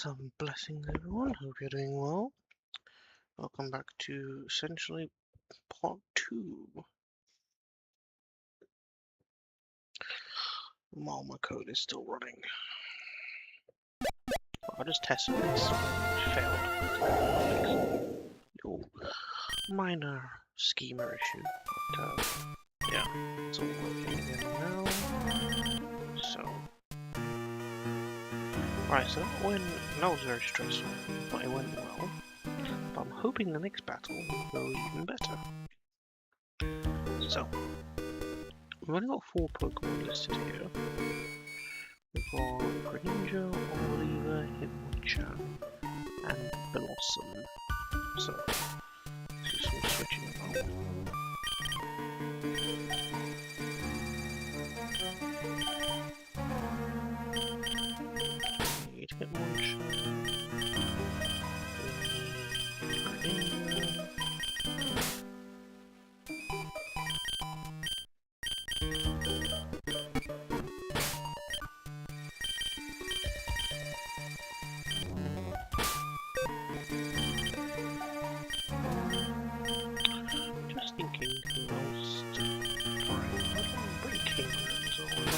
Some blessings, everyone. Hope you're doing well. Welcome back to essentially part 2. While my code is still running. I just tested this. Failed. Little minor schema issue. But, yeah, it's all working again now. So. Right, so that was very stressful, but it went well. But I'm hoping the next battle will go even better. So, we've only got 4 Pokemon listed here. We've got Greninja, Oliver, Hitmonchan, and Blossom. So, let's do some switching about. We need Hitmonchan. We need Greninja. Just thinking who else to bring. I don't bring Kingdom as well.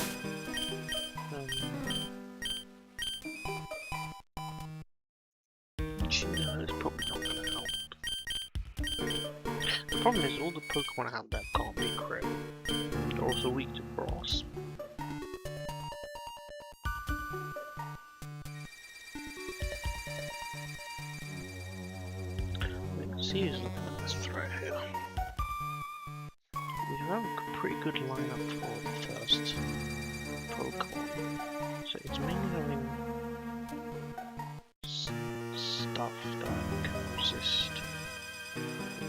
Gina is probably not going to help. The problem is all the Pokemon out there can't be crit. They're also weak to Brass. Let's see who's looking at this threat here. We have a pretty good lineup for the first Pokemon. So it's mainly having stuff that can resist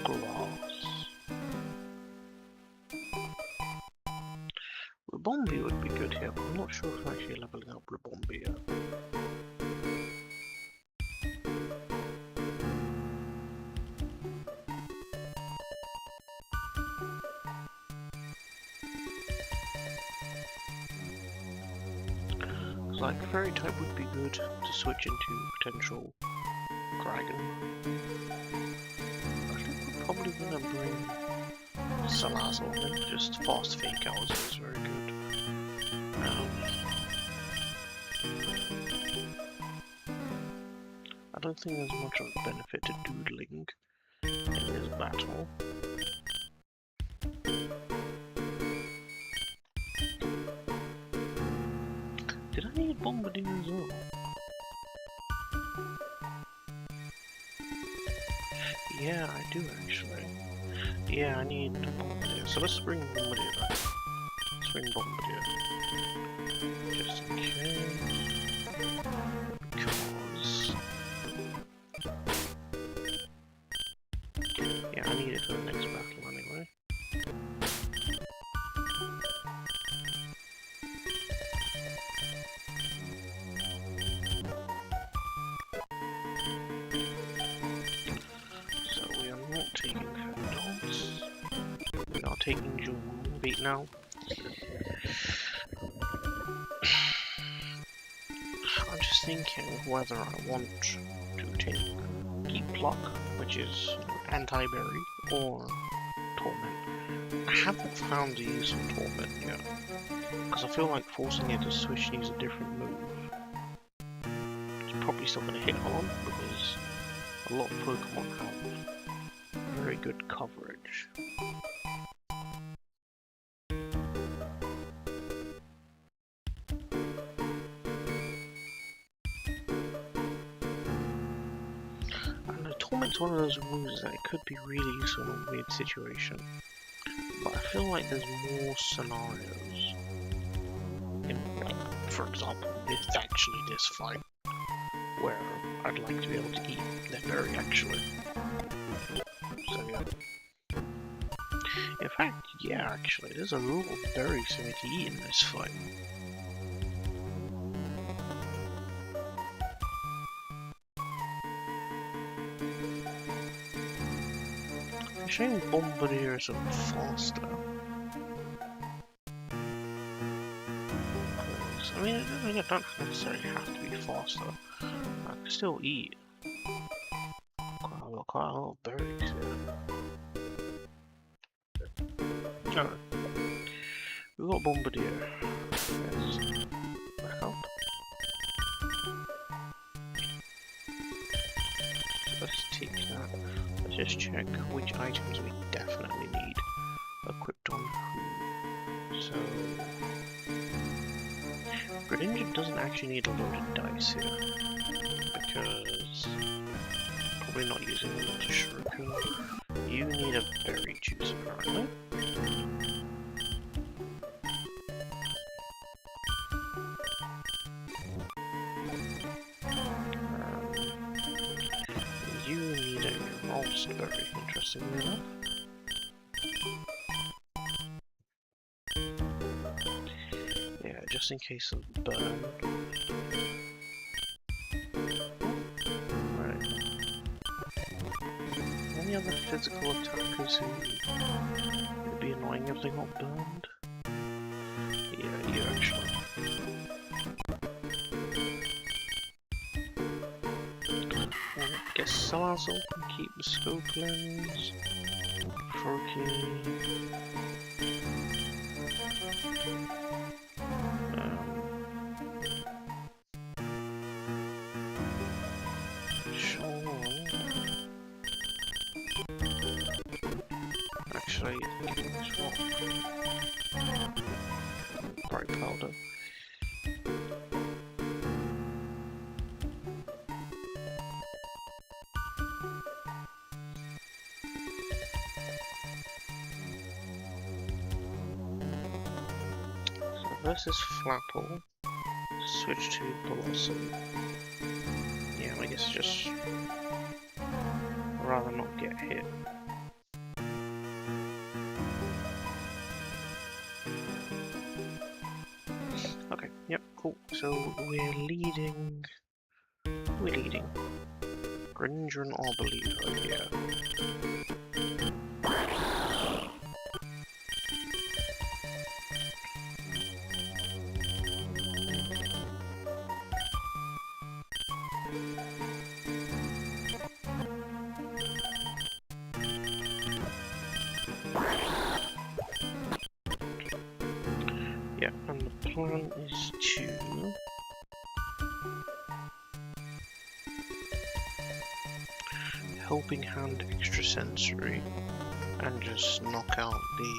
grass. Ribombee would be good here, but I'm not sure if I'm actually leveling up Ribombee yet. Like Fairy type would be good to switch into potential Dragon. I think we're probably gonna bring Salazzle in, just fast fake out is very good. I don't think there's much of a benefit to doodling in this battle. Did I need Bombardier as well? Yeah, I do actually. Yeah, I need Bombardier. So let's bring Bombardier back. Let's bring Bombardier. Just in case. Because... yeah, I need it for the next battle anyway. Taking Jewel beat now. I'm just thinking whether I want to take Keep Pluck, which is anti-berry, or Torment. I haven't found the use of Torment yet, because I feel like forcing it to switch needs a different move. It's probably still going to hit hard, because a lot of Pokemon have very good coverage. Torment's one of those moves that it could be really useful in a weird situation, but I feel like there's more scenarios. For example, it's actually this fight where I'd like to be able to eat that berry actually. So yeah. In fact, yeah, actually, there's a lot of berries for me to eat in this fight. Shame Bombardier is a bit faster. I mean, it doesn't necessarily have to be faster. Still eat. Quite a lot of berries here. Alright. We've got Bombardier. Let's back up. So let's take that. Let's just check which items we definitely need equipped on who. So Greninja doesn't actually need a loaded dice here because probably not using a lot of Shuriken. You need a berry juice apparently. You need a raspberry, interestingly enough. Yeah, just in case of burn. Right. Any other physical attackers who would be annoying if they got burned? Yeah, you actually. I guess Salazzle can keep the scope lens. Froakie. Sure. Actually, swap. Bright powder. Versus Flapple, switch to Blossom. Yeah, I guess just rather not get hit. Okay, yep, cool. So we're leading. Greninja and Arbolivo here. Yeah, and the plan is to Helping Hand Extrasensory and just knock out the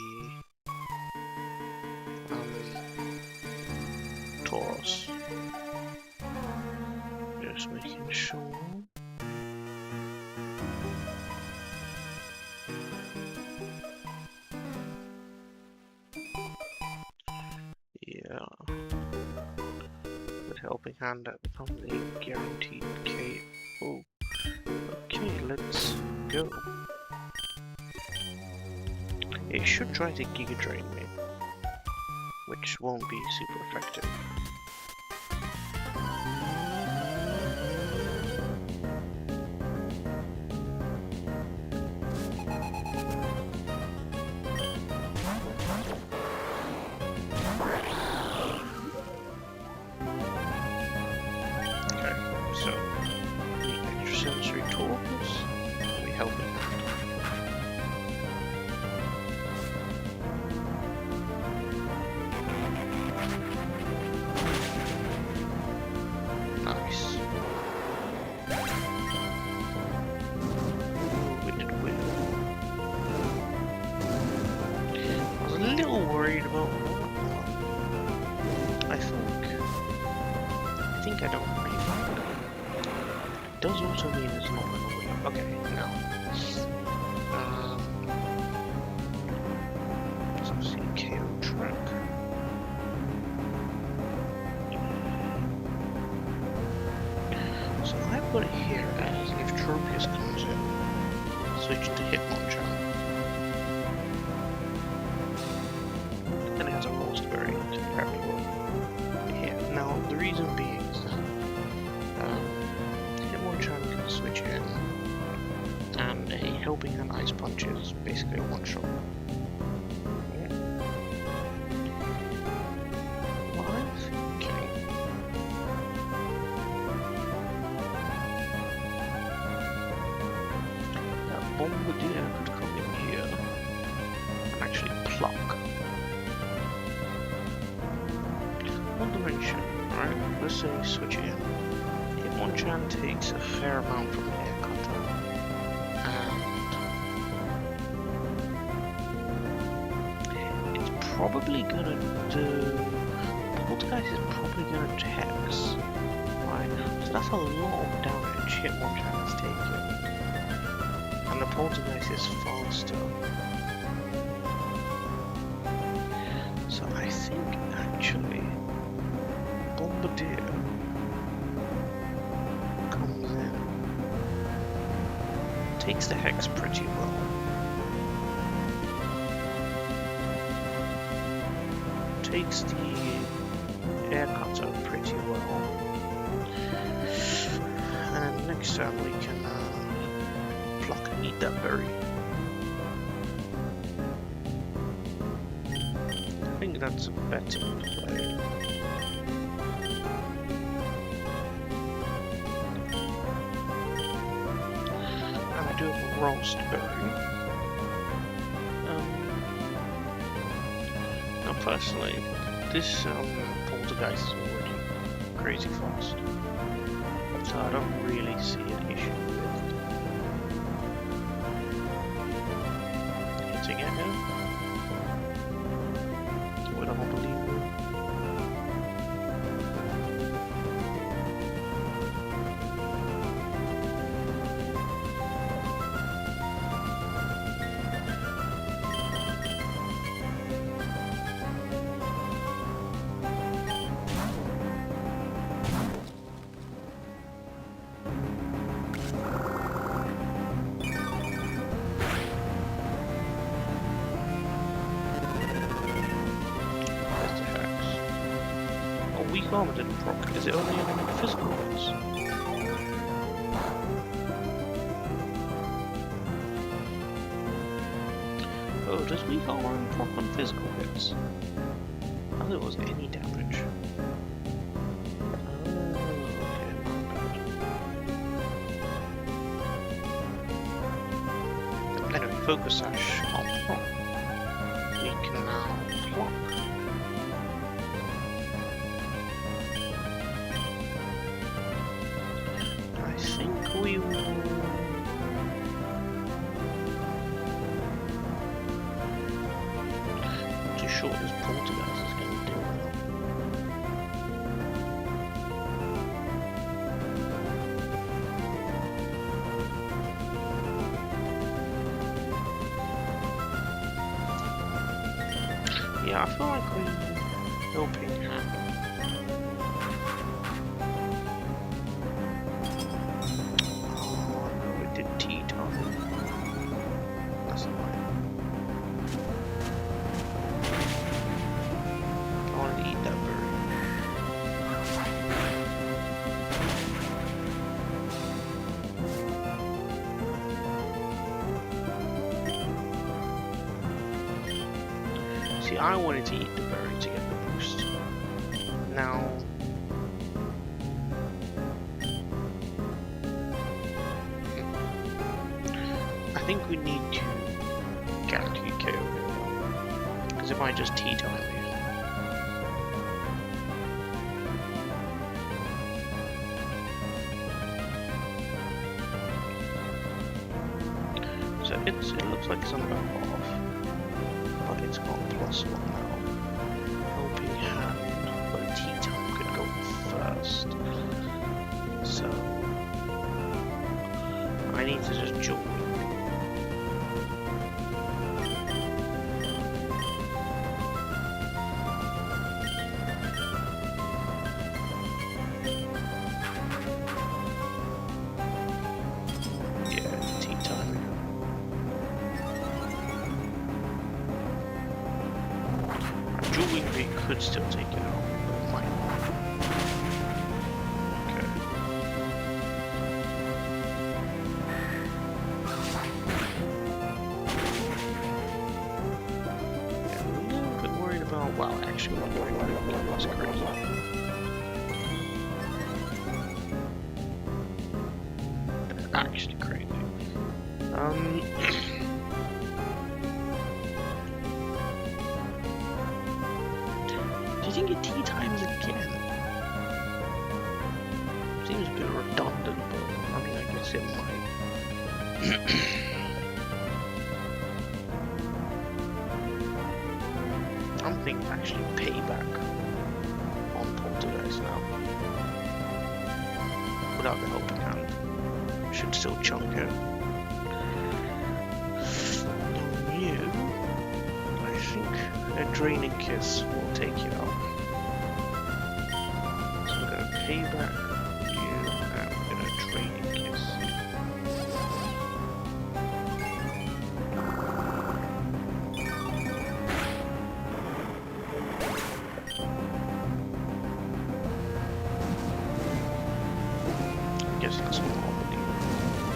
Taurus. Just making sure. Yeah. With Helping Hand that becomes a guaranteed KO. Okay, let's go. It should try to Giga Drain me, which won't be super effective. Okay, so the extrasensory Taurus, we Helping Hand. Nice. We did win. I was a little worried about that. I think I don't really like it. It does also mean it's not gonna win. Okay, now. So see KO track. So I've got it here as if Tropius comes in, switch to Hitmonchan. And it has a Raspberry to prep for here. Now, the reason being is that Hitmonchan can switch in, and a Helping Hand Ice Punch is basically a one-shot. What I'm thinking actually pluck. One dimension, right? Let's say switch it in. Hitmonchan takes a fair amount from the air cutter, and it's probably gonna do. Poltergeist is probably gonna Hex, right? So that's a lot of damage Hitmonchan is taking, and the Poltergeist is faster. So I think actually Bombardier comes in, takes the Hex pretty well. Takes the air cutter pretty well. And then next turn we can pluck and eat that berry. I think that's a better play. And I do have a roast berry. Now personally, this Poltergeist is already crazy fast, so I don't really see an issue with hitting it now. With a unbelievable. Weak armor didn't proc. Is it only in physical hits? Oh, does weak armor only proc on physical hits? I thought it was any damage. Okay, not bad. Anyway, focus sash on proc. We can now block. We will. Not too sure this Poltergeist is going to do well. Yeah, I feel like we're helping hand. See, I wanted to eat the berry to get the boost. Now, I think we need to guarantee KO him. Because if I just T-time him, so it looks like it's on about half. But it's got +1 now. Helping hand, but a T-time could go first. So I need to just jump. Could still take it out, but it might not. Okay. Yeah, I'm a little bit worried about. Well, actually, I'm worried about that's crazy. That's actually crazy. using your tea times again. Seems a bit redundant, but I mean, I guess it might. I'm thinking actually payback on Poltergeist now. Without the helping hand. Should still chunk it. You, I think a draining kiss will take you out. So we're gonna payback you and we're gonna draining kiss. I guess that's not happening.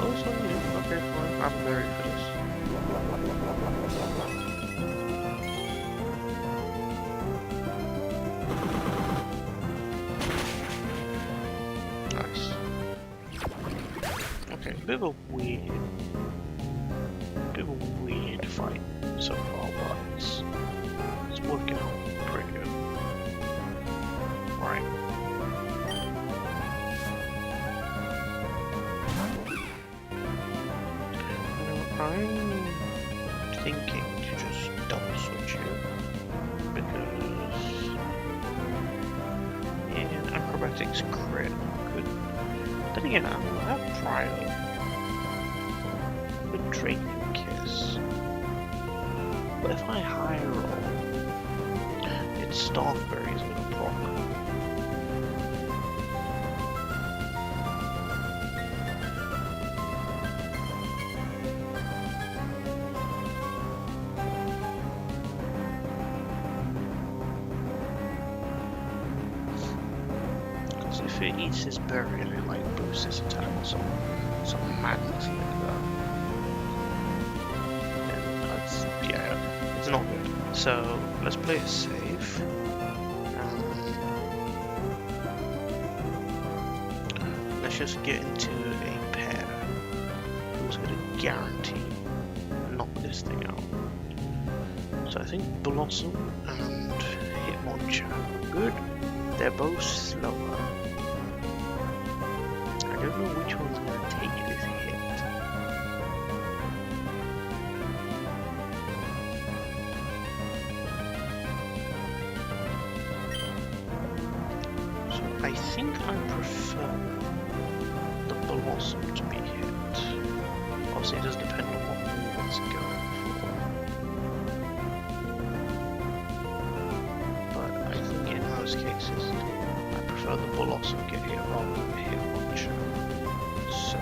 Oh, so you. Okay, fine. I'm very for this. Nice. Okay, bit of a weird fight so far, but it's working out pretty good. Right. I'm thinking to just double switch here because in acrobatics crit could. Then again, I have prior with draining kiss, but if I high roll, it's Starberry is gonna proc. If it eats his berry and it like boosts his attack or some madness like that, then that's, yeah, it's not good. So let's play it safe. Let's just get into a pair who's going to guarantee knock this thing out. So I think Blossom and Hitmonchan are good. They're both slower. I don't know which one's going to take this hit. So I think I prefer the Blossom to be hit. Obviously it does depend on what move it's going for. But I think in most cases I prefer the Blossom get hit rather than hit Hitmonchan. So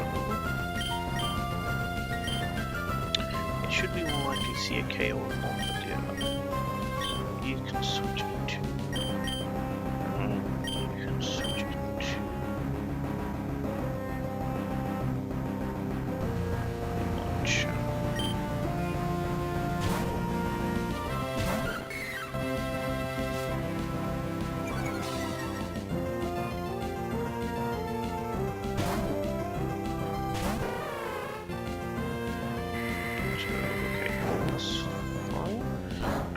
it should be more likely to see a KO or not, but yeah. So you can switch into Hitmonchan.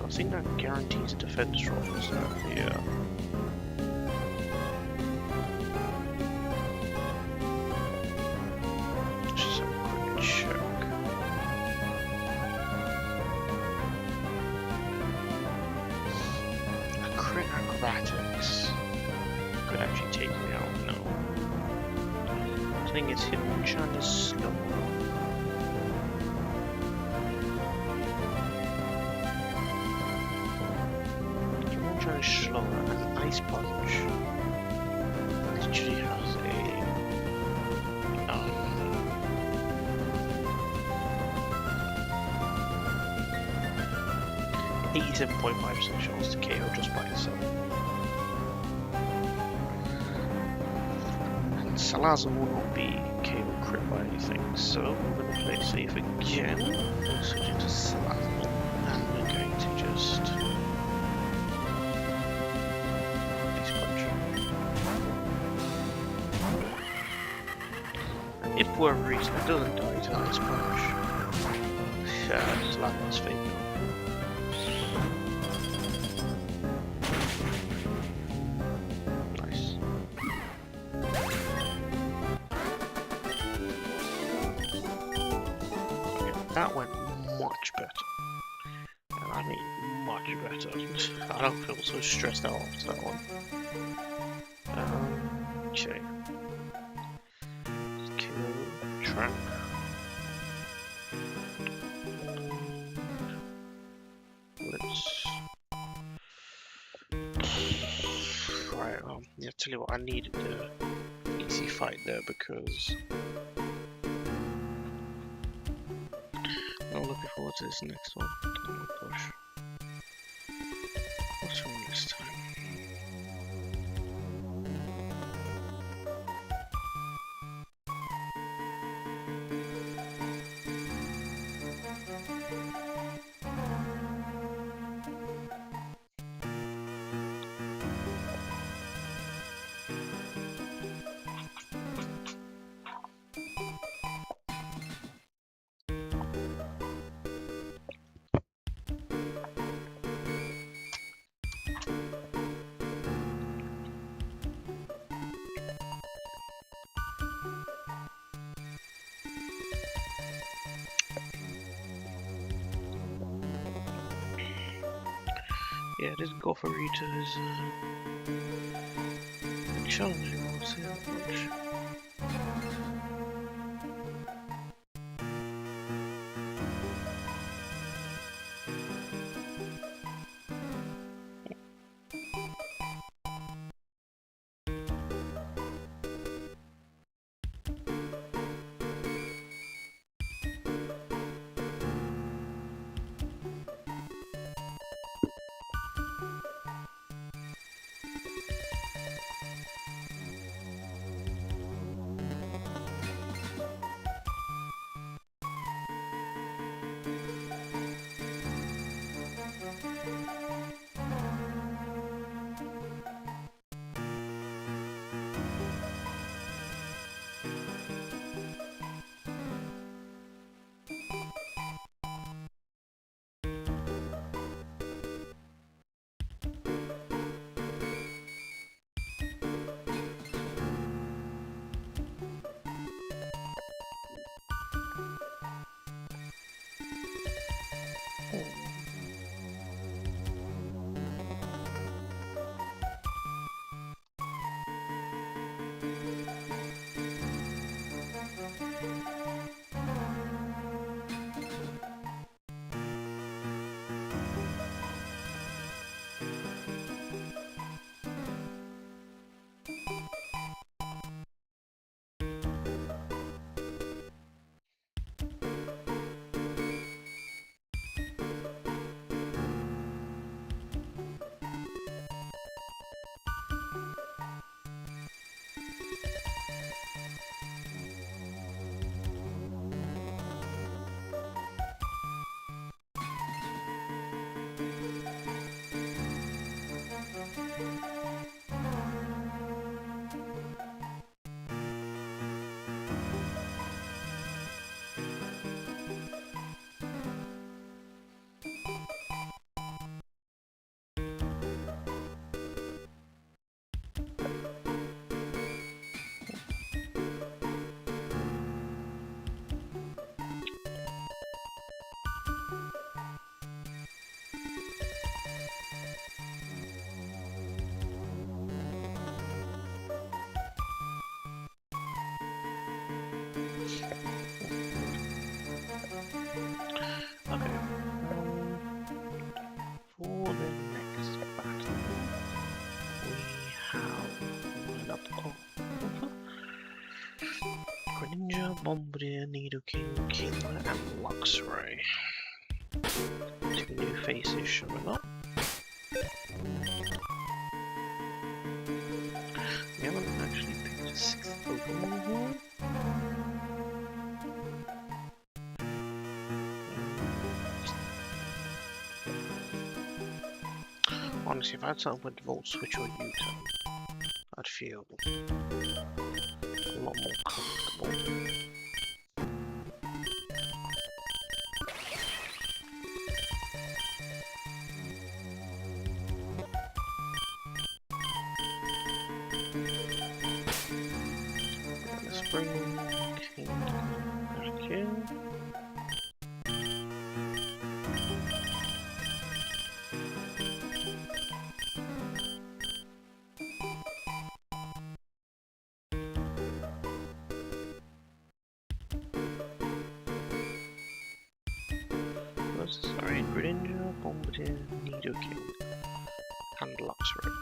I think that guarantees a defense roll, so yeah. Just a quick check. A crit acrobatics could actually take me out, no. The thing is, Hitmonchan is slow. Is slower, and Ice Punch literally has a 87.5% chance to KO just by itself. And Salazar will not be KO crit by anything, so we're going to play safe again. We'll switch into Salazar, and we're going to just if for whatever reason it doesn't die to Ice Punch, Salazar's fake. I mean, much better. I don't feel so stressed out after that one. Okay. Kill track. Let's. Right, yeah, tell you what, I needed the easy fight there because. I'm looking forward to this next one. Oh my gosh. What's wrong this time? Yeah, this Gotharita is challenging, I'll say that much. Okay. For the next battle, we have lined up Greninja, Bombardier, Nidoking, Kingler, and Luxray. Two new faces showing up. We haven't actually picked a sixth Pokemon here. Honestly, if I had something with Volt Switch or U-turn, I'd feel a lot more comfortable. Let's bring King back in. Greninja, Bombardier, Nidoking, and Luxray.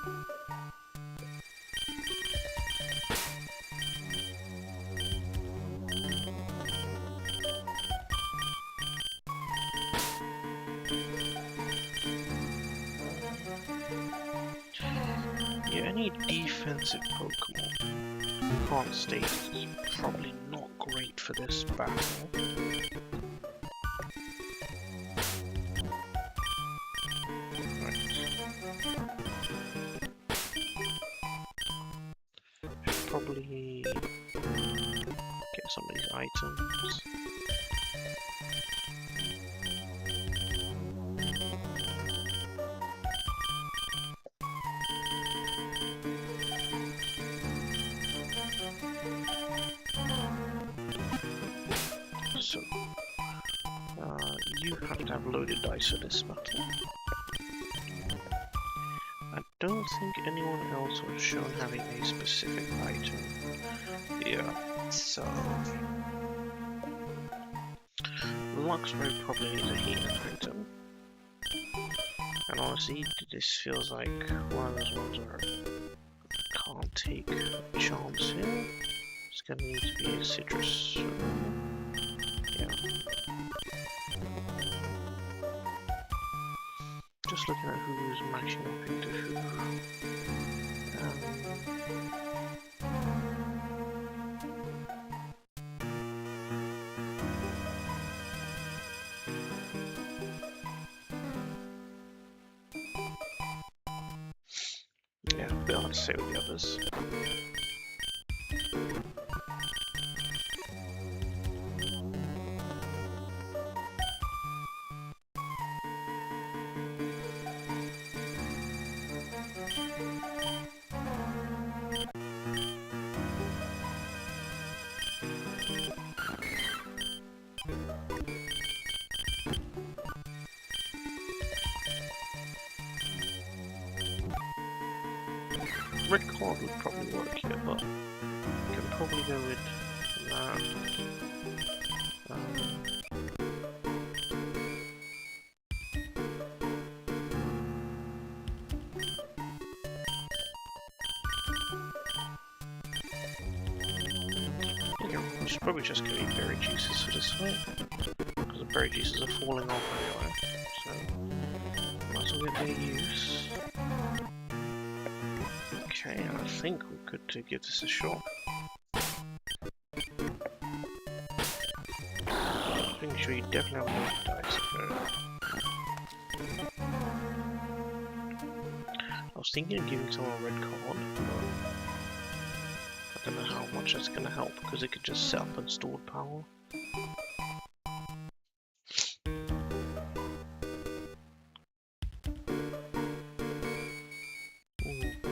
Yeah, any defensive Pokemon, can't state, is probably not great for this battle. Probably get some of these items. So, you have to have loaded dice for this battle. I don't think anyone else was shown having a specific item. Yeah, so Luxray probably needs a healing item. And honestly, this feels like one of those ones where I can't take a chance here. It's gonna need to be a citrus. Yeah. Just looking at who's matching up into who. Yeah, a bit hard to say with the others. Red card would probably work here, but you can probably go with that. It's probably just going to be berry juices for this fight, because the berry juices are falling off anyway, so might as well get their use. Okay, I think we're good to give this a shot. Making sure you definitely have loaded dice. I was thinking of giving someone a red card, but I don't know how much that's going to help, because it could just set up and stored power.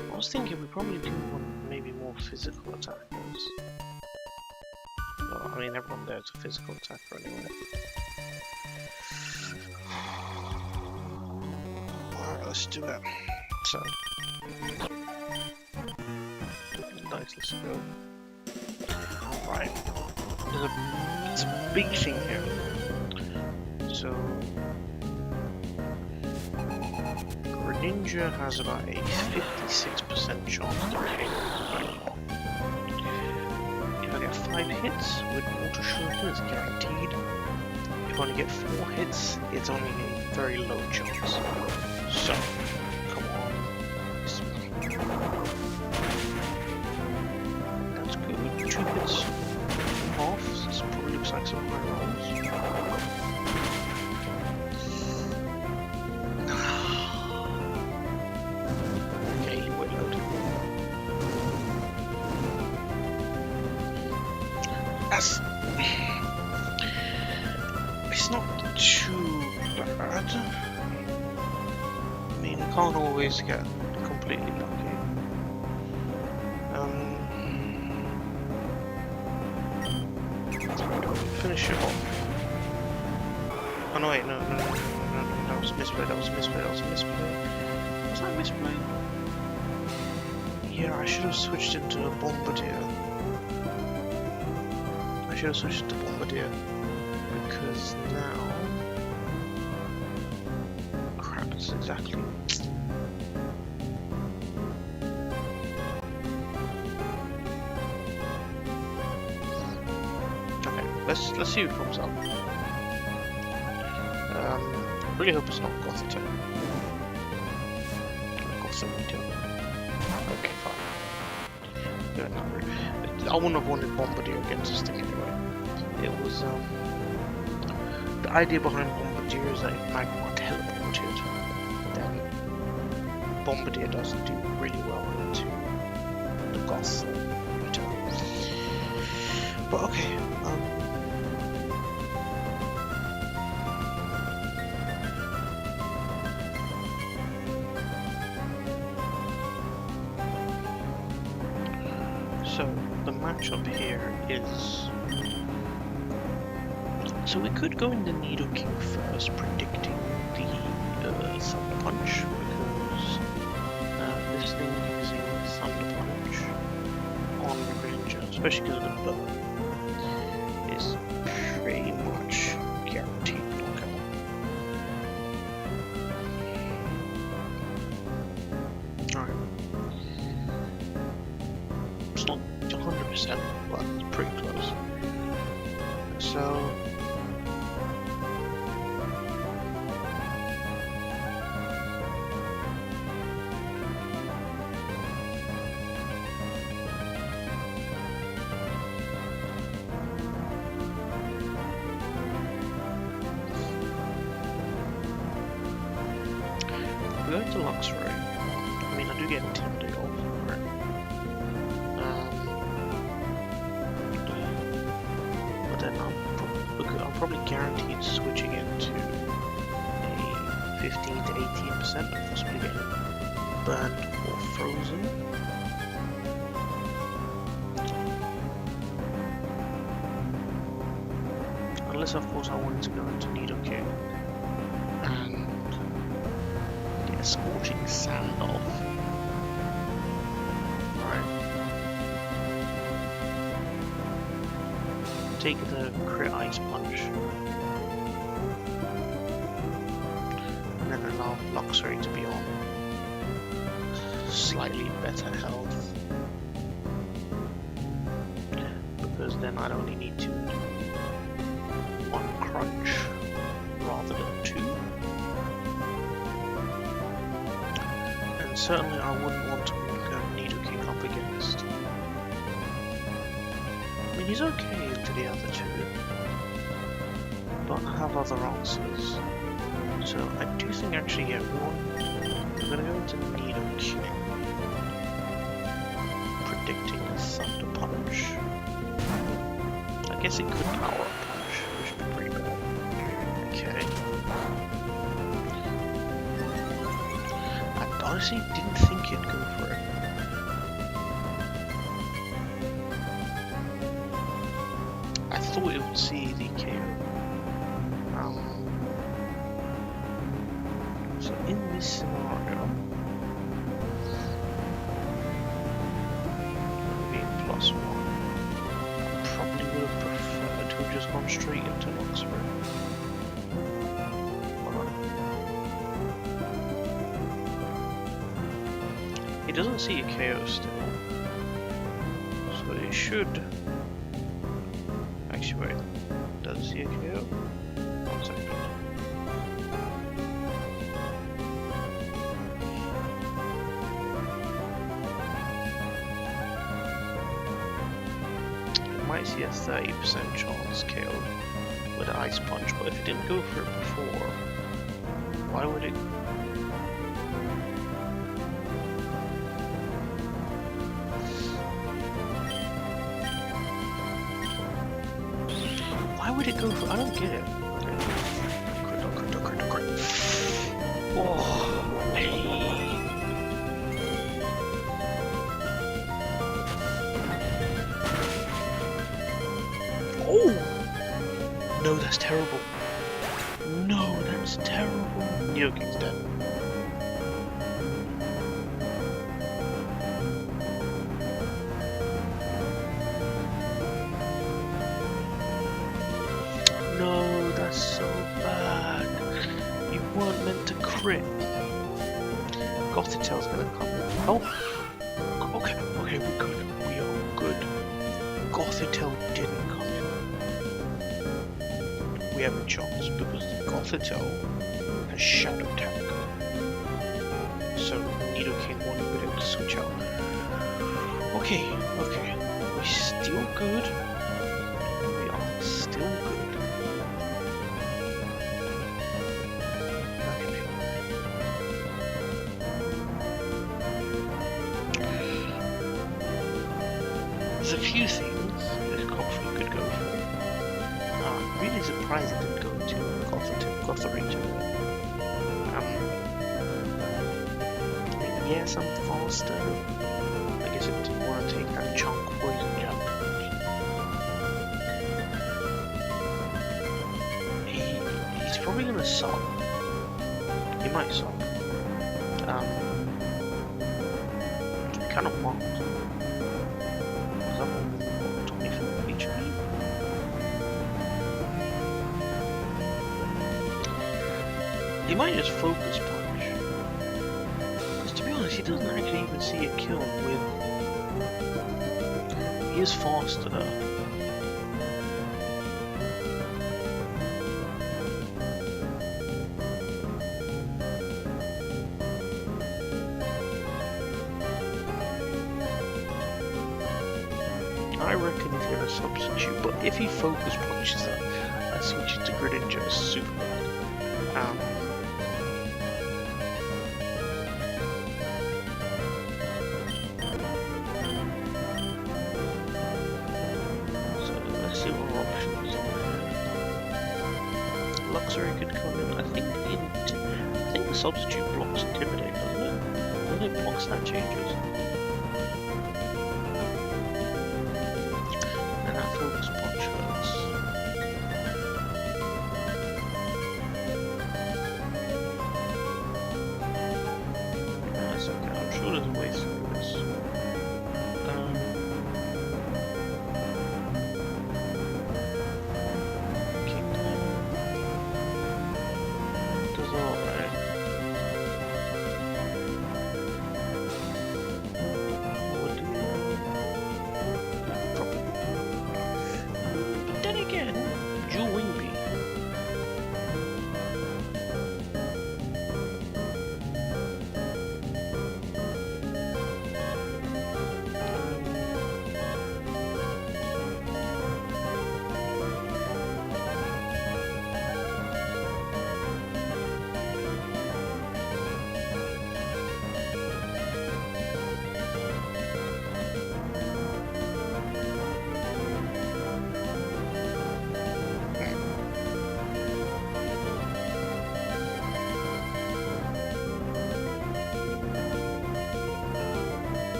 I was thinking we probably do want maybe more physical attackers. Well, I mean, everyone there is a physical attacker anyway. Alright, let's do it. So, nice, let's go. Alright, there's a big thing here. So, Greninja has about a 56% chance to hit. If I get 5 hits with Water Shulker, it's guaranteed. If I only get 4 hits, it's only a very low chance. So, come on. That's good. 2 hits off. This probably looks like some high rolls. It's not too bad. I mean, I can't always get completely lucky. Finish it off. Oh no, wait, no, that was a misplay, that was a misplay, that was a misplay. Was that a misplay? Yeah, I should have switched into a Bombardier. I should have switched to Bombardier, because now exactly. Okay, let's see who comes up. Really hope it's not Gotham. Gotham Retail. Okay, fine. Yeah, no, I wouldn't have wanted Bombardier against this thing anyway. It was the idea behind Bombardier is that if Magmar teleported, then Bombardier doesn't do really well into the Goth Retail. But okay, so the matchup here is, so we could go into Nidoking first, predicting the Thunder Punch, because this thing using Thunder Punch on Ranger, especially because of the burn, is pretty much guaranteed knockout. Alright. It's not 100%, but it's pretty close. So we're going to Luxray. I mean, I do get intimidated off for it. But then I'm probably guaranteed switching into a 15 to 18% and possibly getting burned or frozen. Unless, of course, I wanted to go into Nidoking and get a scorching sand off. Right. Take the crit ice punch. And then allow Luxray to be on slightly better health. Because then I'd only need to do one crunch rather than two. And certainly I wouldn't want to go Nidoking up against. I mean, he's okay to the other two, but I have other answers. So I do think actually, yeah, we're gonna go into Nidoking, predicting a Thunder Punch. I guess it could power up punch, which would be pretty bad. Okay. I honestly didn't think it'd go for it. I thought it would see the KO. So in this scenario, being +1, I probably would have preferred to have just gone straight into Luxray. It doesn't see a KO still, so it should. Actually, wait, does it see a KO? 1 second. Might see a 30% chance KO with an Ice Punch, but if it didn't go for it before, why would it? Why would it go for? I don't get it. Crit. Oh, hey. Oh! No, that's terrible. No, that's terrible. Nidoking's dead. No, that's so bad. You weren't meant to crit. Gothitail's gonna come in. Oh! Okay, okay, we're good. We are good. Gothitail didn't come in. We have a chance because Gothitail has Shadow Tag. So Nidoking won't be able to switch out. Okay, okay. We're still good. We are still good. There's a few things this Cockfrey could go for. I'm really surprised it didn't go to Gothorito. Yes, I'm faster. I guess it didn't want to take that chunk poison jump. He's probably gonna sub. He might sub. Kind of want. He might just focus punch. Because to be honest, he doesn't actually even see a kill with. He is faster though. I reckon he's gonna substitute, but if he focus punches that switches to Greninja is super bad. So let's see what our options are. Luxury could come in. I think the substitute blocks Intimidate, doesn't it? When it blocks that changes. And that focus punch hurts. That's okay, I'm sure there's a way through this. Kingdom does alright. What do you know? But then again, Dual Wing Beat.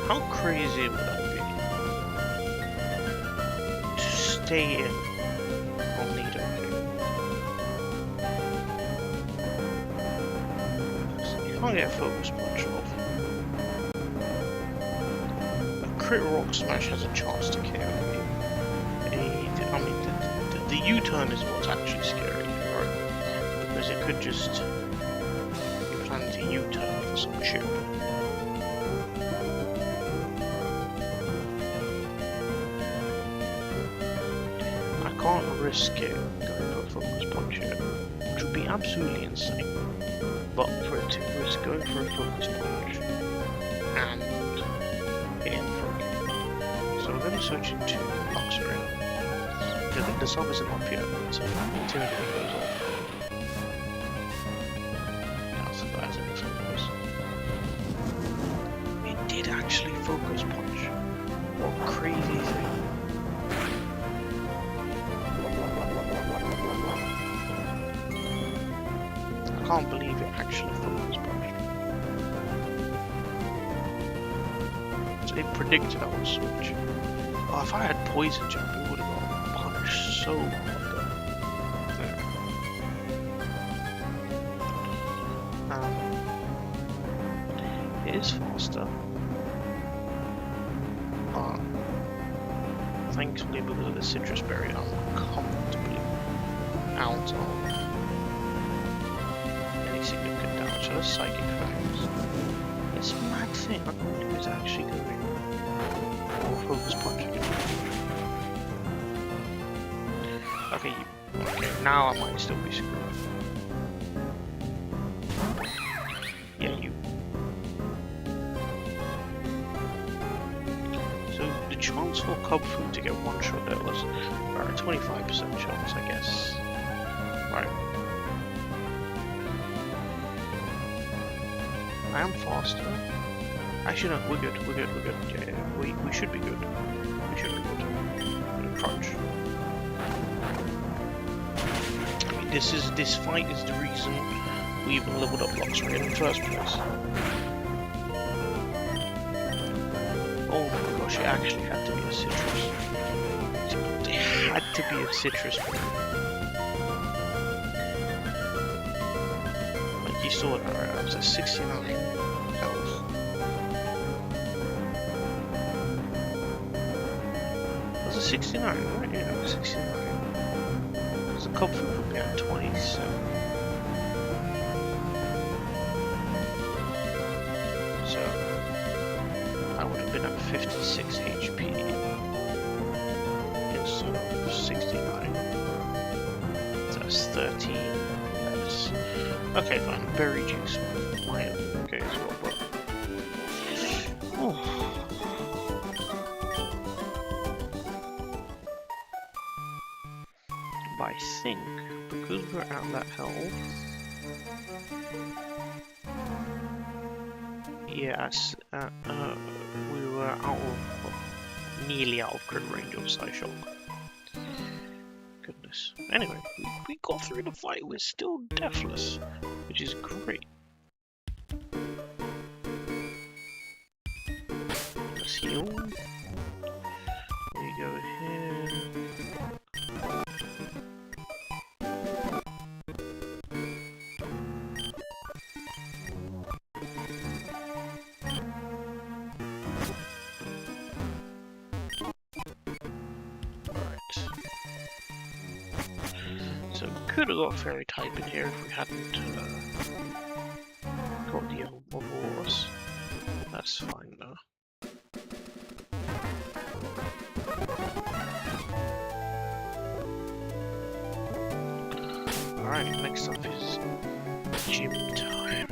How crazy would that be to stay in on Nidoking? You can't get a focus punch off. A crit rock smash has a chance to KO me. I mean, the U-turn is what's actually scary, right? Because it could just be planning to U-turn for some chip. Can't risk it going for a focus punch here, which would be absolutely insane. But for it to risk going for a focus punch and hitting from, so we're going to switch into Luxury. I think the sub isn't off yet, so Intimidate goes off. That's the guys in the focus. It did actually focus punch. What a crazy thing. I can't believe it actually focus punched. So they predicted I would switch. Oh, if I had Poison Jump, it would have got punished so hard though. It is faster. But thankfully, because of the Citrus Berry, I'm comfortably out of any significant damage. So that's psychic phase. This mad thing I can't do is actually go in or focus punching it. Okay, now I might still be screwed. Yeah, you. So the chance for Cubfu to get one shot there was about a 25% chance, I guess. Right. I am faster. Actually, no, we're good. We're good. We're good. Yeah, we should be good. We should be good. Approach. I mean, this fight is the reason we even leveled up Luxray in the first place. Oh my gosh, it actually had to be a citrus. It had to be a citrus. Like you saw that, right? I was at 69 health. Was it 69? Right? Yeah, it was 69. Because the cup food would be at 27. So I would have been at 56 HP instead of 69. So that's 13. That's okay, fine. Berry juice might have okay as well, but oh. But I think because we're at that health. Yes, we were out of, well, nearly out of crit range of Psyshock. Goodness. Anyway, we got through the fight. We're still deathless, which is great. Let's heal. We go here. So we could have got Fairy type in here if we hadn't got the Aurorus. That's fine though. Alright, next up is gym time.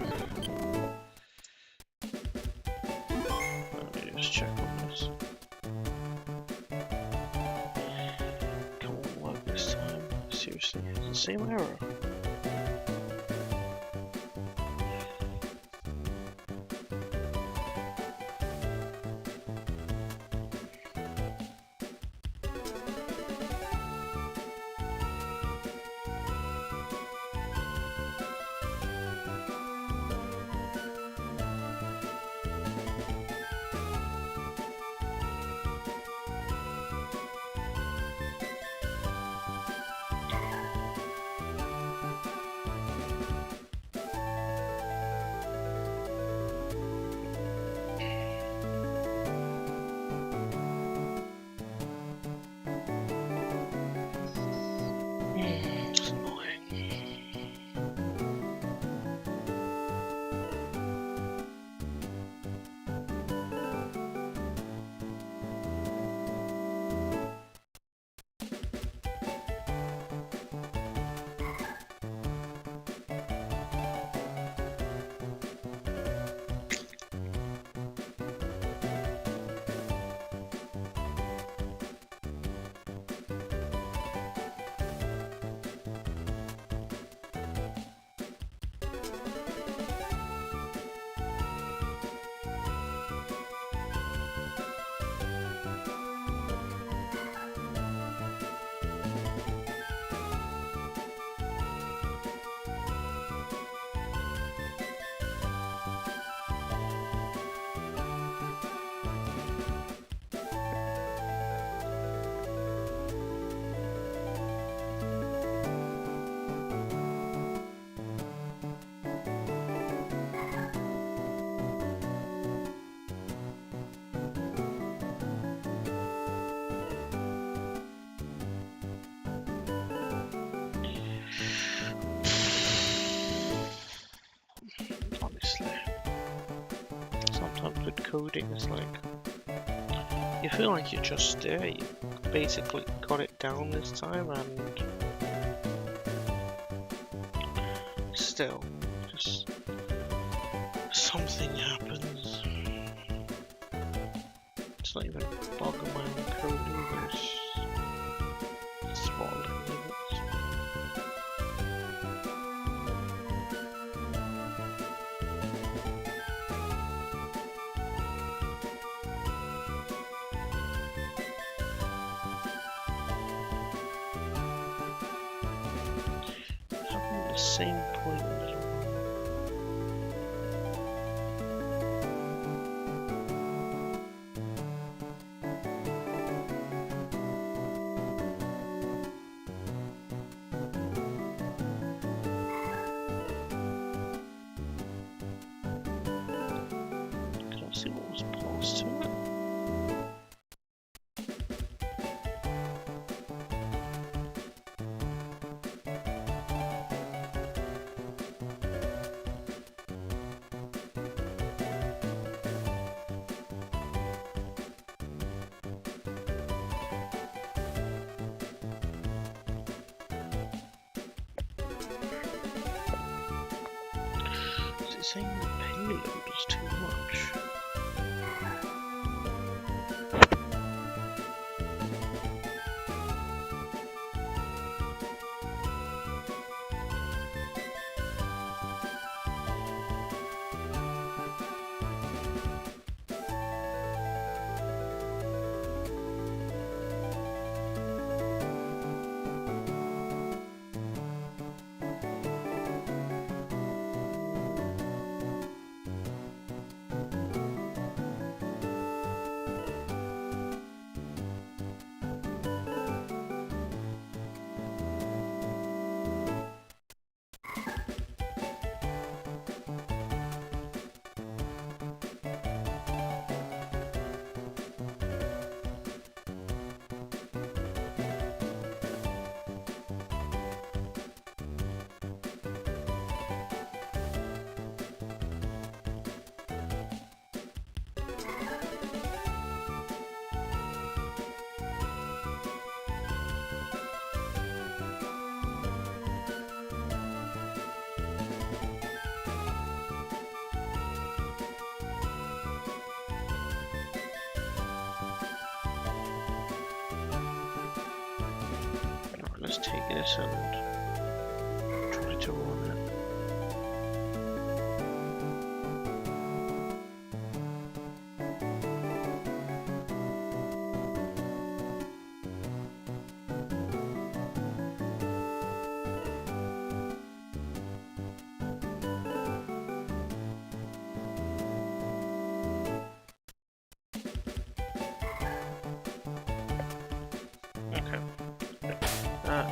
Let me just check on this. Come on, work this time. Seriously, it's the same error. with coding. It's like you feel like you're just there. You basically got it down this time, and still, just something happens. It's not even bugging my own code either. It's spoiling limits. Having the same point as well. See what was passed to it. Is it saying the payload is too much? Let's take this and try to run it.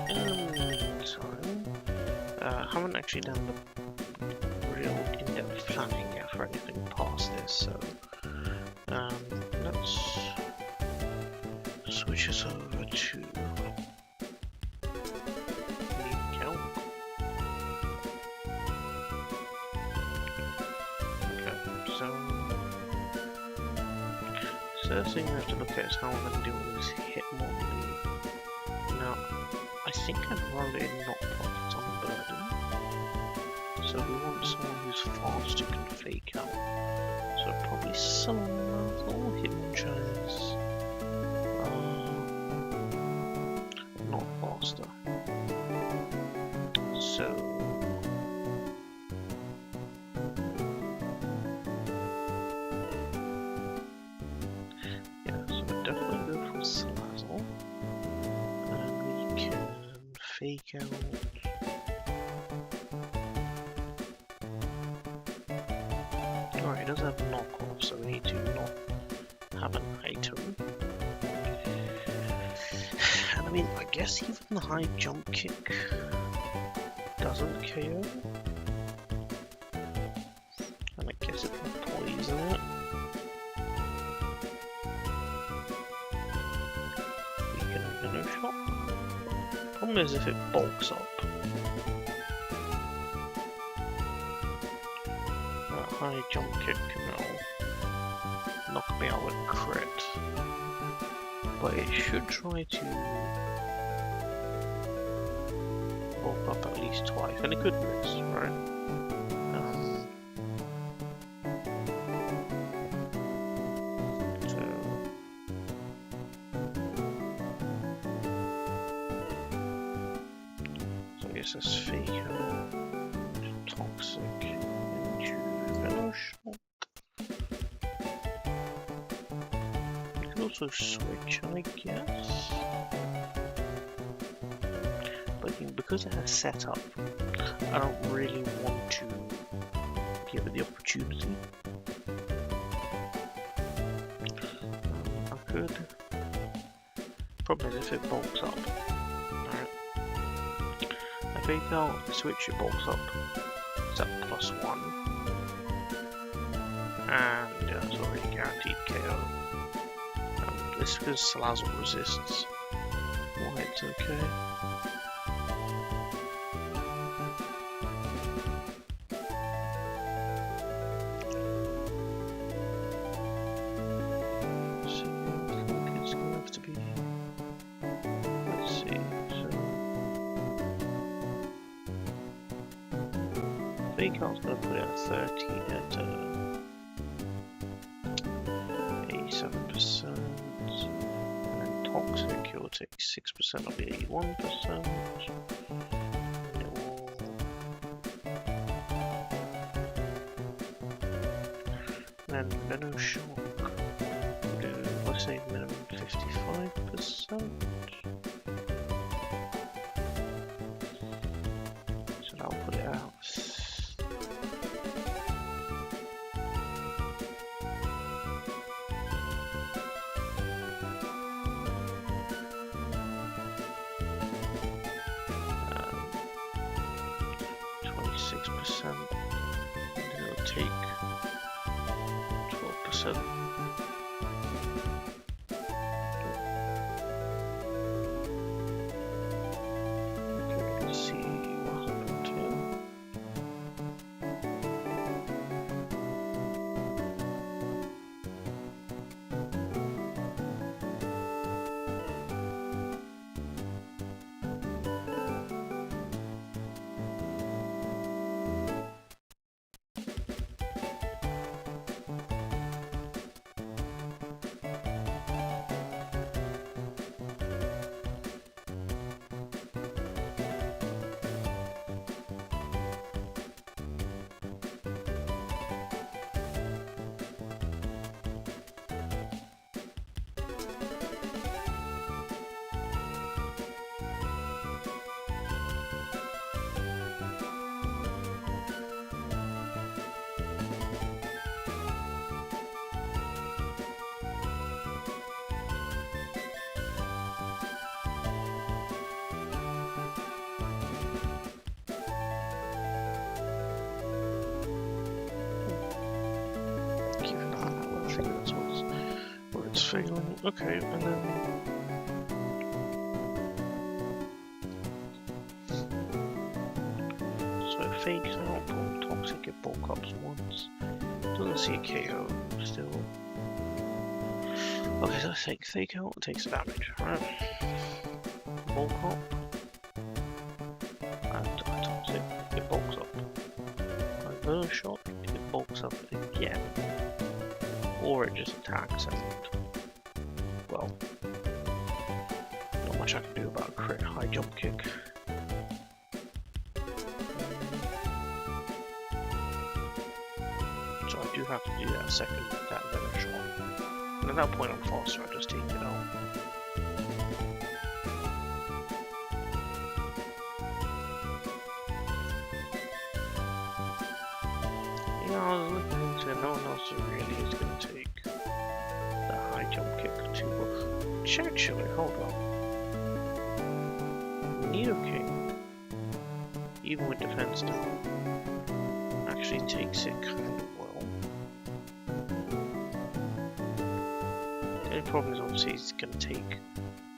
In the meantime, I haven't actually done the real in-depth planning yet for anything past this, so let's switch us over to Calc. Okay, so first thing we have to look at is how I'm going to deal with this hitmonkey. Now, I think I'd rather it not pockets on burden. So we want someone who's fast who can fake out. So probably someone or Hitmonchez. Not faster. So yeah, so we'll definitely go for Slazzle. And we can fake out. Alright, it does have knockoff, so we need to not have an item. And I mean, I guess even the high jump kick doesn't KO. And I guess it can poison it. We can minnow shot. Problem is if it bulks up. That high jump kick can now knock me out with crit. But it should try to bulk up at least twice, and it could miss, right? So I guess that's fake out, toxic, into Venoshock. You could also switch, I guess. But because it has setup, I don't really want to give it the opportunity. I could. Problem is if it bulks up. Alright. I fake out, switch, it bulks up. It's at +1. And it's already guaranteed KO. This is because Salazzle resists. White's okay. Fake out's going to put it at 30 at 87%, and then toxic it will take 6% of the 81%. It will... Then Venoshock will do, let's say minimum 55%. So that'll put it out. 6%, and it'll take 12%. Okay, let's see what happened here. I think that's where it's failing. Okay, and then so it fades out from toxic, it bulk ups once. Doesn't see a KO still. Okay, so fake out takes damage, right? Bulk up. And toxic, it bulks up. And Venoshock, it bulks up again. Or it just attacks and, well, not much I can do about a crit high jump kick. So I do have to do that second that Venoshock. And at that point I'm faster, I just take it out. I was looking into it, no one else really is going to take the high jump kick too much. Actually, hold on. Nidoking, even with defense down, actually takes it kind of well. The only problem is obviously he's going to take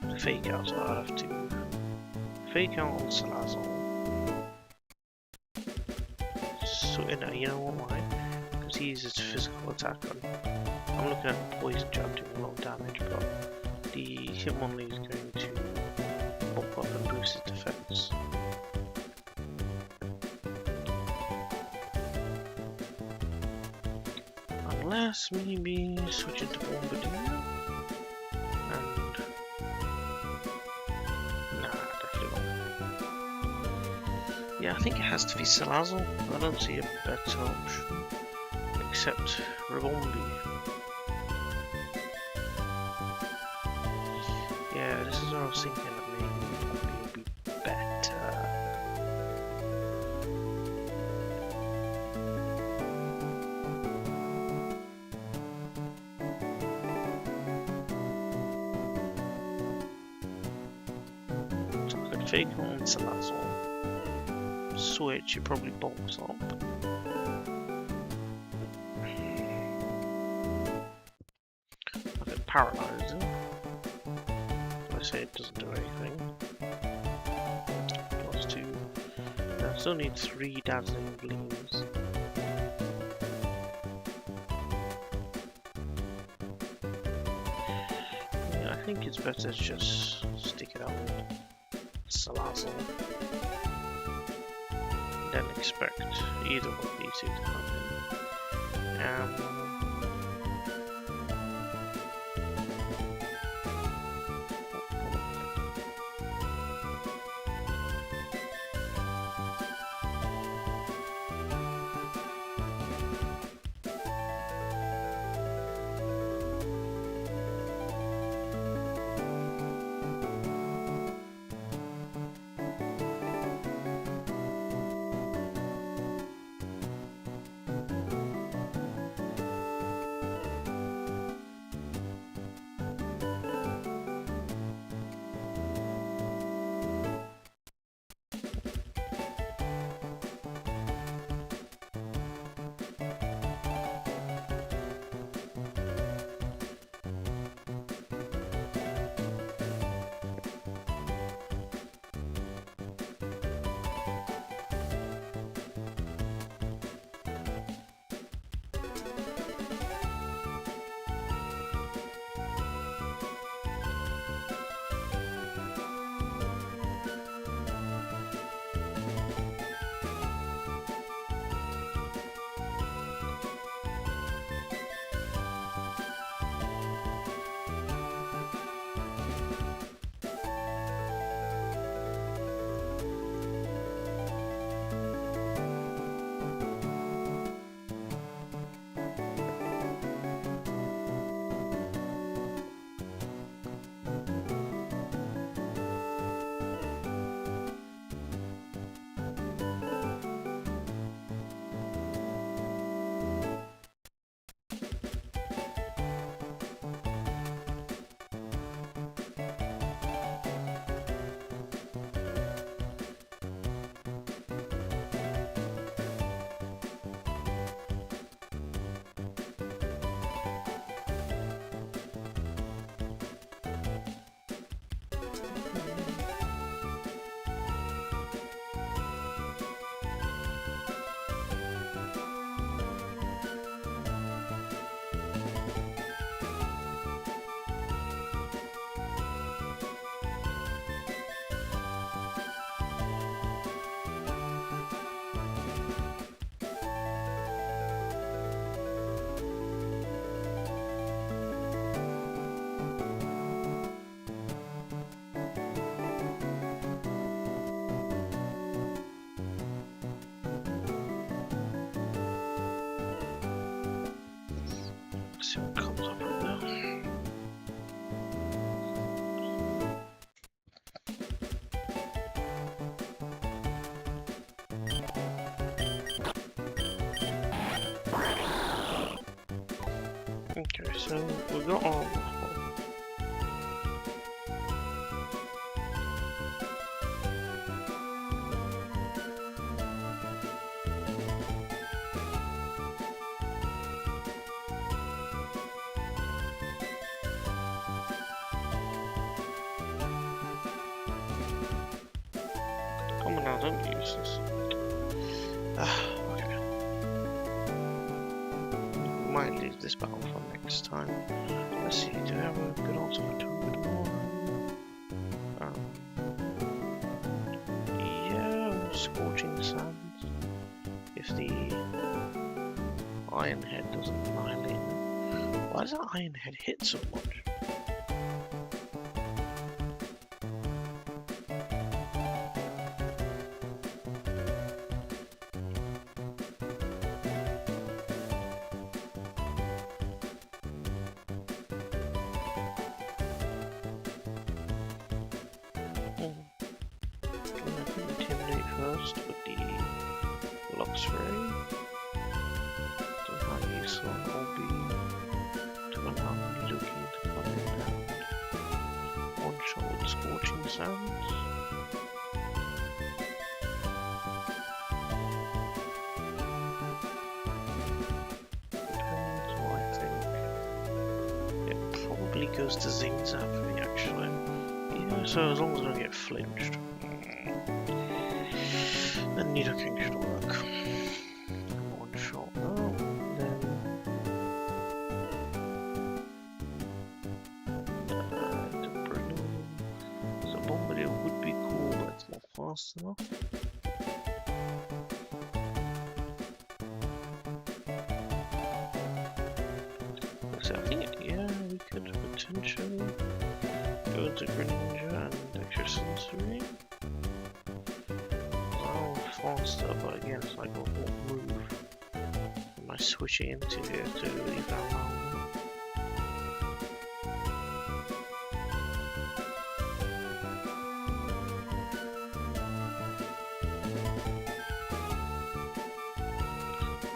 the fake out, so I'll have to fake out on Salazzle. So, you know why? Because abilities, its physical attack I'm looking at the poison jab doing a lot of damage, but the Hitmonlee is going to bump up and boost its defense. Unless maybe switch into Bombardino? And nah, definitely not. Yeah, I think it has to be Salazzle. I don't see a better option except Ribombi. Yeah, this is what I was thinking that maybe Ribombi would be better. So I could fake on Salazzle. Switch, it probably bolts up. I could paralyze it. Let's say it doesn't do anything. Plus 2. I still need 3 dazzling gleams. Yeah, I think it's better to just stick it out with Salazzle. Then expect either of these two to come in. See what comes up from there. Okay, so we got all. Come on now, don't use this. Okay. might leave this battle for next time. Let's see, do we have a good answer for tomorrow? Yeah, Scorching Sands. If the Iron Head doesn't annihilate them. Why does that Iron Head hit so much? First with the Lux Ray. So how useful it will be to allow looking to come in and one shot with Scorching Sands. Depends what I think. It probably goes to Zing Zap for me actually. Yeah, so as long as I don't get flinched. Then Nidoking should work. One shot now, then the Balloon. So Bombardier would be cool, but it's not fast enough. So I think, yeah, we could potentially go to Greninja and Extrasensory. Faster, but again, it's like a what move am I switching into here to leave that alone?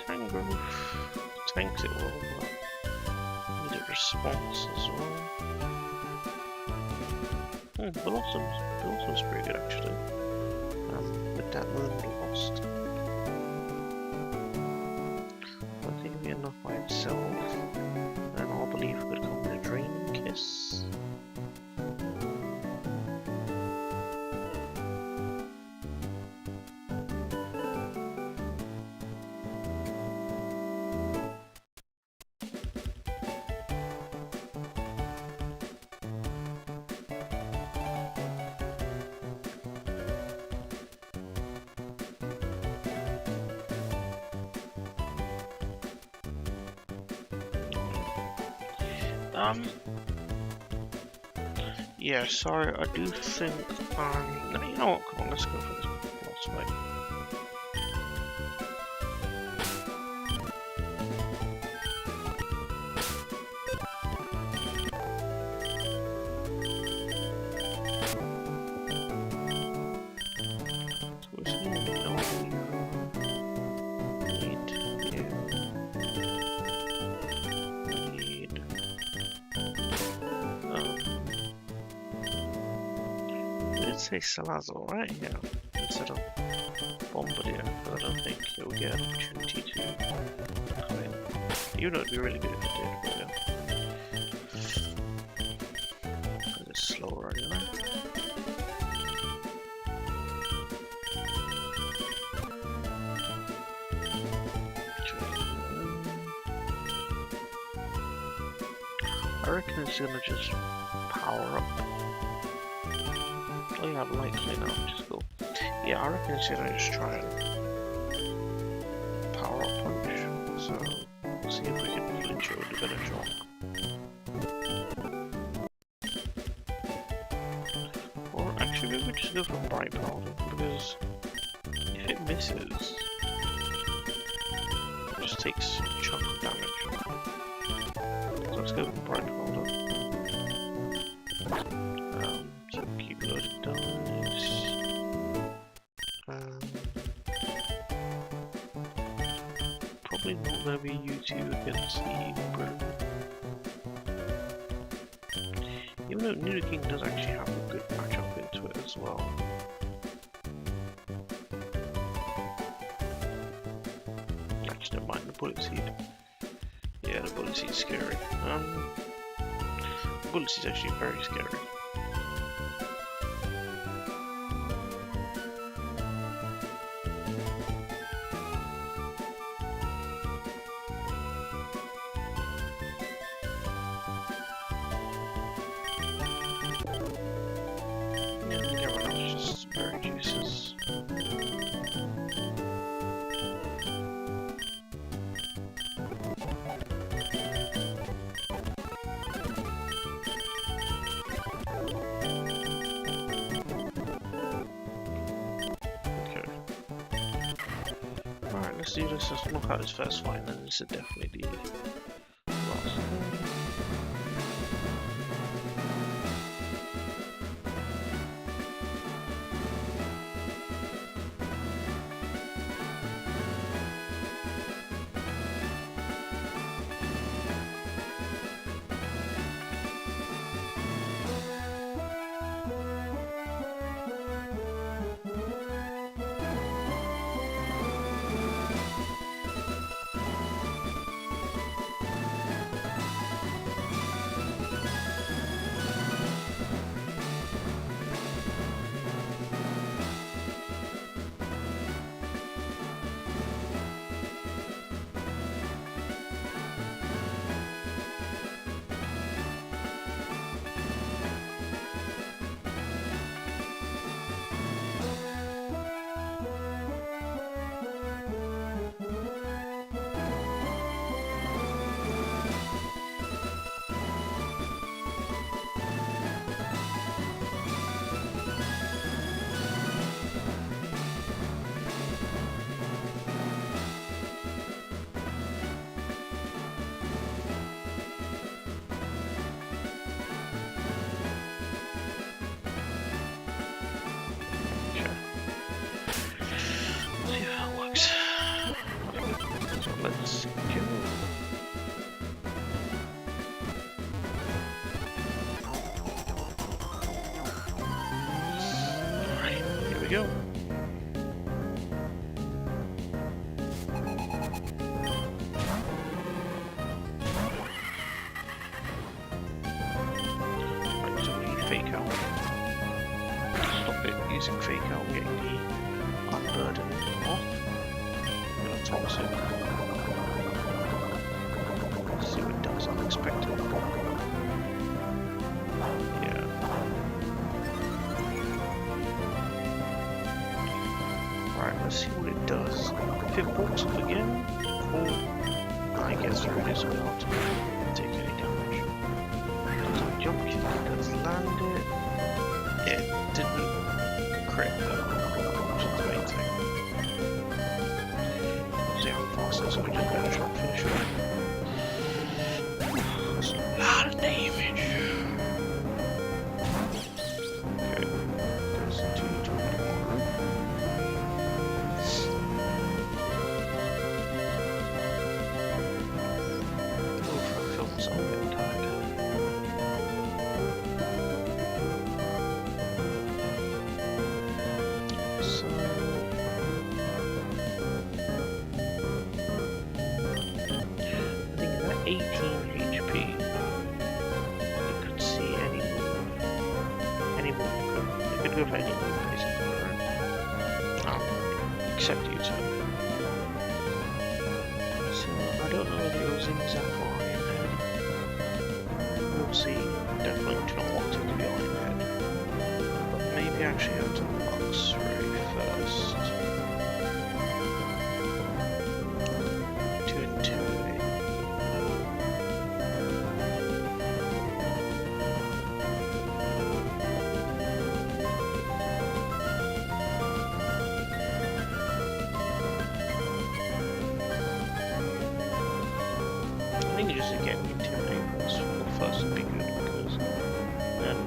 Tangrowth tanks it well, but need a response as well. Blossom's pretty good actually. With that moon lost. I think it'll be enough by itself. And I'll believe it could come with a Draining Kiss. Yeah, sorry, I do think no, you know what, come on, let's go for this last fight. Say Salazar, right? Yeah, instead of Bombardier, but I don't think it will get an opportunity to come in. Even though it'd be really good if it did, but yeah. It's slower anyway. I reckon it's gonna just power up. Oh yeah, likely now, which is cool. Yeah, I reckon it's gonna just try and power up punch. So, we'll see if we can flinch it with a bit of shock. Or actually, maybe we just go for Bright Powder, because if it misses, it just takes a chunk of damage. So let's go for Bright Powder. So keep loaded dice. Probably not going to be U2 against the Brilliant. Even though Nidoking does actually have a good matchup into it as well. Actually, never mind, the Bullet Seed. Yeah, the Bullet Seed's scary. The Bullet Seed's actually very scary. let's do this. Let's knock out his first fight, and then this is definitely the last. Let's go. Alright, here we go. Right, so we fake out. Stop it using fake out, getting the unburden off. I'm gonna toss it. See what it does unexpected. Yeah. Right, let's see what it does. If it walks up again, cool. I guess through this without take any damage. It does a jump kick, it does land it. It didn't crit though, which is the main thing. See how fast it is, so we just better try and finish it. That's a lot of damage. Okay, there's 221. Oof, I feel myself getting tired. So I think at 18 HP, you could see any move. You could go for any move basically, right? Except U-turn. So I don't know whether it was in Zapor in there. We'll see. Definitely do not want it to be on head. But maybe actually go to the Luxray first. To intimidate. I think just getting intimidate first would be good because then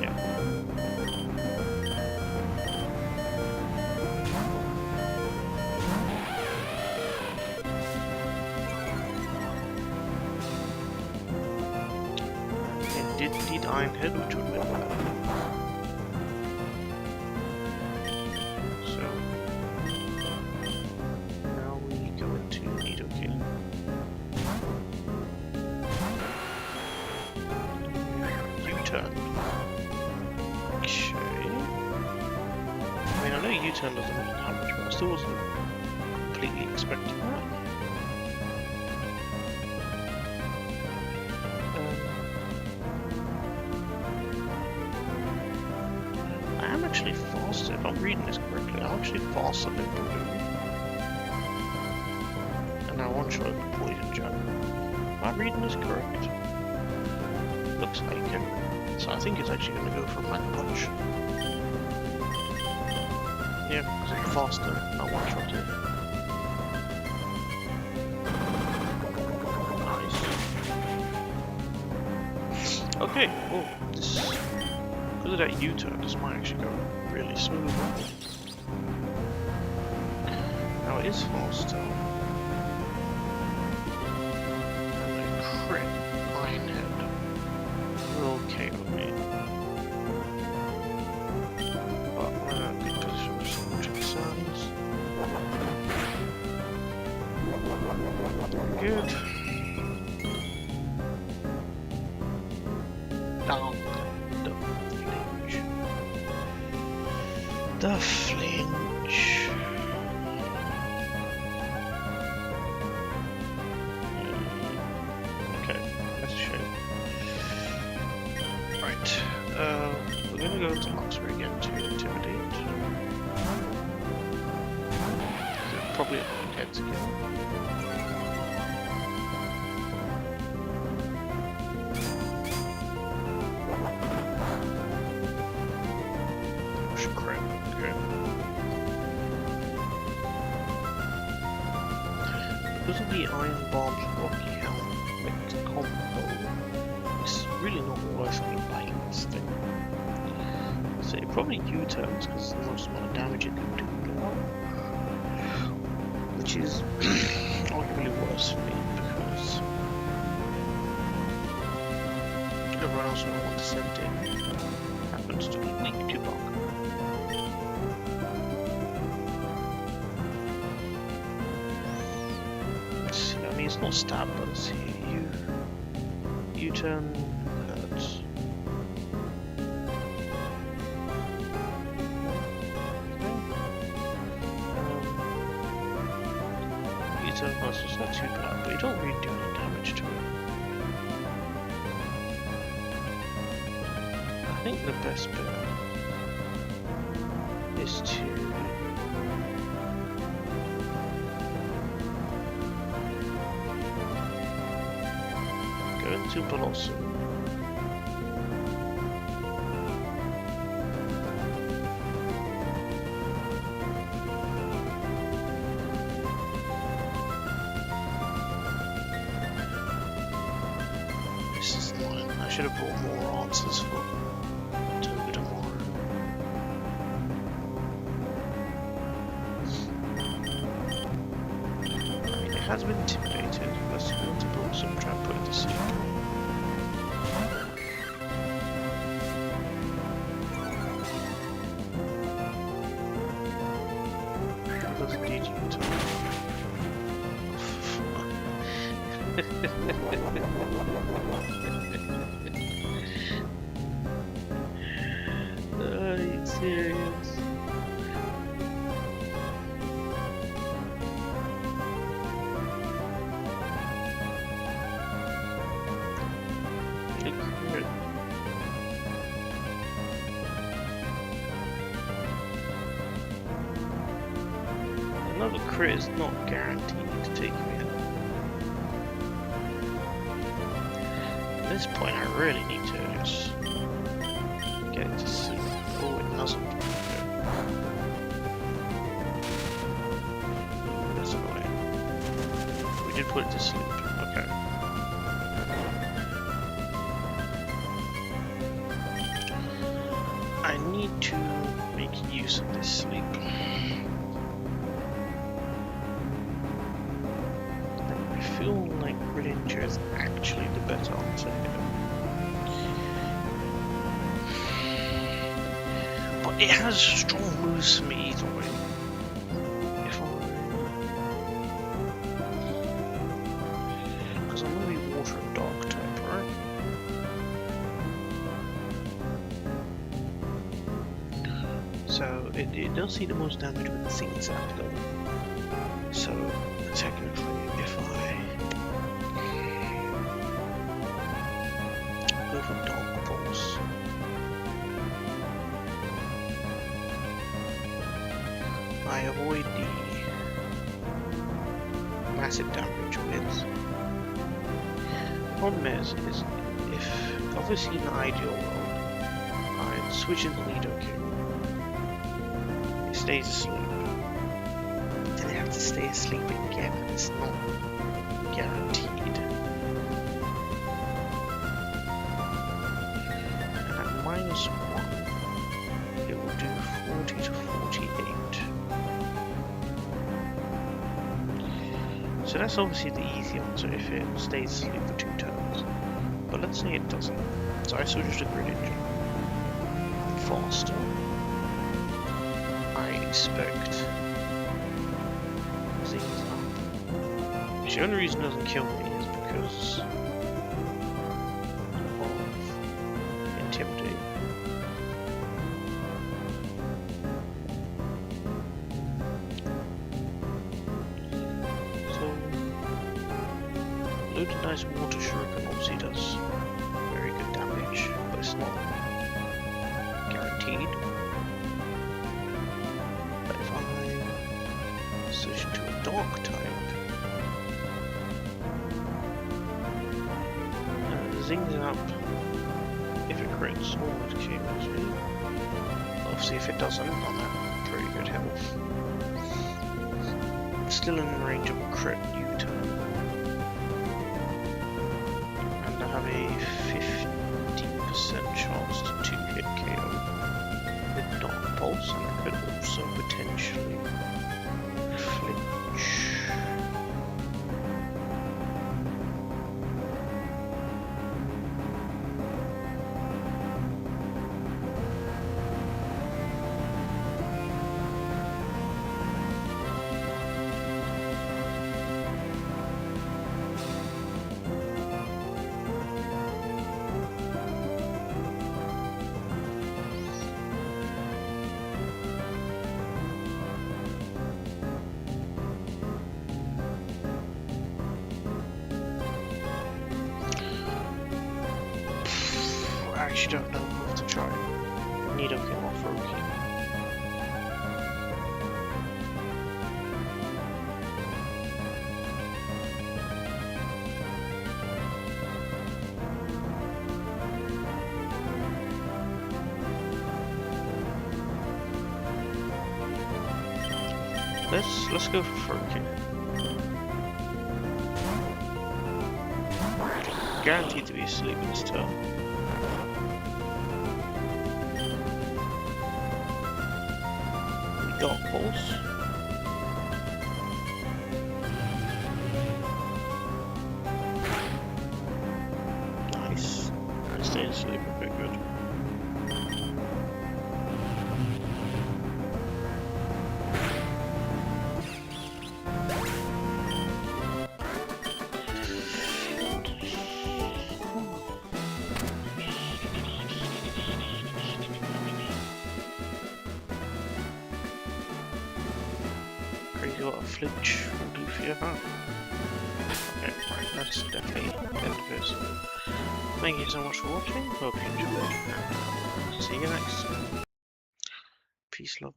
yeah. It did need Iron Head, which would have been bad. So now we go into Nidoking. U-turn. Okay. I mean, I know U-turn doesn't mean how much, but I still wasn't completely expecting that. I am actually faster, if I'm reading this correctly, I'm actually faster than Blue. And I one-shot the Poison Jab. Am I reading this correct? Looks like it. So I think it's actually going to go for a Mad Punch. Yeah, because it's faster, not one shot it. Nice. Okay, well, this, because of that U-turn, this might actually go really smooth. Now it is faster. And a crit Iron Head will KO me. But I'm in a good position with so much concerns. Good. Down the flinch. The flinch. Okay, that's a shame. Right. We're gonna go to Oxford again to intimidate. They're probably at heads again. Because of the Iron Bomb's Rocky Helmet combo, it's really not worth me buying this thing. So it probably U-turns because it's the most amount of damage it can do now. Which is arguably worse for me because everyone else who I want to send in happens to be weak to bug. It's not stab, but it's U-turn hurts. U-turn hurts, it's not too bad, but you don't really do any damage to it. I think the best bit is to to Blossom. This is annoying. I should have brought more answers for tomorrow. I mean, it has been intimidated. Let's go to Blossom and try and put it to sleep. Are you serious? Another crit is not guaranteed to take me out. At this point, I really need to just get it to sleep. Oh, it doesn't. That's annoying. We did put it to sleep. Okay. I need to make use of this sleep. I feel like Greninja is actually the better answer here. But it has strong moves for me either way. Because I'm going to be water and dark type, right? So it does see the most damage with the Scene Sap though. So technically if I go for Dark Pulse, I avoid the massive damage with. The problem is if obviously in the ideal world I'd switch in the Nidoking. It's stays asleep. But then they have to stay asleep again, and it's not guaranteed. And at -1, it will do 40 to 48. So that's obviously the easy answer if it stays asleep for 2 turns. But let's say it doesn't. So I saw just a grid engine. Faster. I expect things up. The only reason it doesn't kill me is because of intimidate. So loaded nice water shuriken obviously does very good damage, but it's not guaranteed. But if I switch to a dark type, zings it up if it crits, almost kills me. Obviously if it doesn't, I'm at pretty good health. Still in range of a crit U-turn. And I have a 50% chance to 2-hit KO with Dark Pulse, and I could also potentially flinch. I actually don't know what to try. Nidoking or Froakie. Let's go for Froakie. Guaranteed to be asleep this turn. Dark Pulse. Nice. I stay asleep a bit good. Crazy what a flinch will do for you, huh? Okay, right, that's definitely the end of this. Thank you so much for watching, hope you enjoyed, and see you next time. Peace, love.